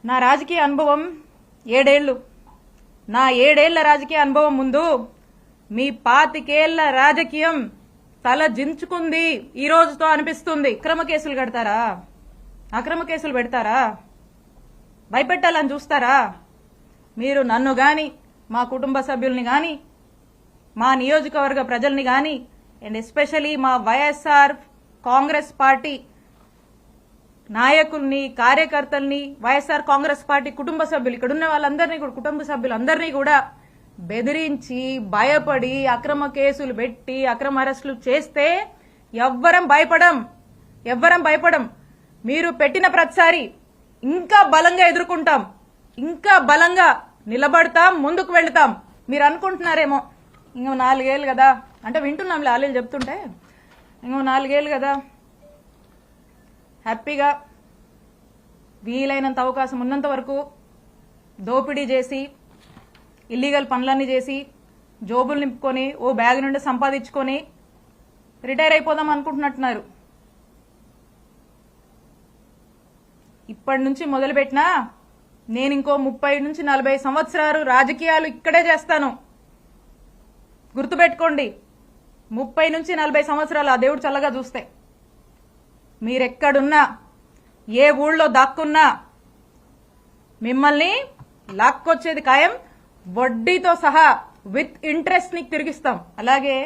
నా రాజకీయ అనుభవం 7 ఏళ్లు. నా 7 ఏళ్ల రాజకీయ అనుభవం ముందు మీ 25 ఏళ్ల రాజకీయం తల జించుకుంది ఈ రోజుతో అనిపిస్తుంది. అక్రమ కేసులు కడతారా? అక్రమ కేసులు పెడతారా? భయపెట్టాలని చూస్తారా? మీరు నన్ను గాని, మా కుటుంబ సభ్యుల్ని గాని, మా నియోజకవర్గ ప్రజల్ని గాని, అండ్ ఎస్పెషలీ మా వైఎస్ఆర్ కాంగ్రెస్ పార్టీ నాయకుల్ని, కార్యకర్తల్ని, వైఎస్ఆర్ కాంగ్రెస్ పార్టీ కుటుంబ సభ్యులు, ఇక్కడున్న వాళ్ళందరినీ కూడా, కుటుంబ సభ్యులందరినీ కూడా బెదిరించి, భయపడి, అక్రమ కేసులు పెట్టి, అక్రమ అరెస్టులు చేస్తే ఎవ్వరం భయపడం. మీరు పెట్టిన ప్రతిసారి ఇంకా బలంగా ఎదుర్కొంటాం, ఇంకా బలంగా నిలబడతాం, ముందుకు వెళతాం. మీరు అనుకుంటున్నారేమో ఇంకో 4 ఏళ్ళు కదా, అంటే వింటున్నాం లాలీలు చెప్తుంటే, ఇంకో 4 ఏళ్ళు కదా, హ్యాపీగా వీలైనంత అవకాశం ఉన్నంత వరకు దోపిడీ చేసి, ఇల్లీగల్ పనులన్నీ చేసి, జోబులు నింపుకొని, ఓ బ్యాగ్ నుండి సంపాదించుకొని రిటైర్ అయిపోదాం అనుకుంటున్నట్టున్నారు. ఇప్పటి నుంచి మొదలుపెట్టినా నేను ఇంకో 30 నుంచి 40 సంవత్సరాలు రాజకీయాలు ఇక్కడే చేస్తాను. గుర్తుపెట్టుకోండి, 30 నుంచి 40 సంవత్సరాలు ఆ దేవుడు చల్లగా చూస్తే మీరెక్కడున్నా, ఏ ఊళ్ళో దాక్కున్నా మిమ్మల్ని లాక్కొచ్చేది ఖాయం. వడ్డీతో సహా విత్ ఇంట్రెస్ట్ ని తిరిగిస్తాం. అలాగే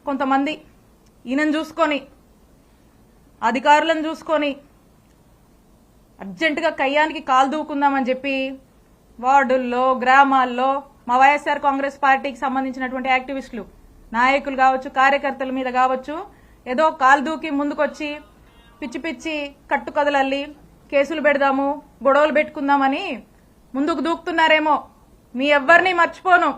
కొంతమంది ఈయనను చూసుకొని, అధికారులను చూసుకొని అర్జెంటుగా కయ్యానికి కాలు దూకుందామని చెప్పి వార్డుల్లో, గ్రామాల్లో మా వైఎస్ఆర్ కాంగ్రెస్ పార్టీకి సంబంధించినటువంటి యాక్టివిస్టులు, నాయకులు కావచ్చు, కార్యకర్తల మీద కావచ్చు, ఏదో కాలు దూకి ముందుకొచ్చి పిచ్చి పిచ్చి కట్టుకథలల్లి కేసులు పెడదాము, గొడవలు పెట్టుకుందామని ముందుకు దూకుతున్నారేమో. మీ ఎవ్వరిని మర్చిపోను.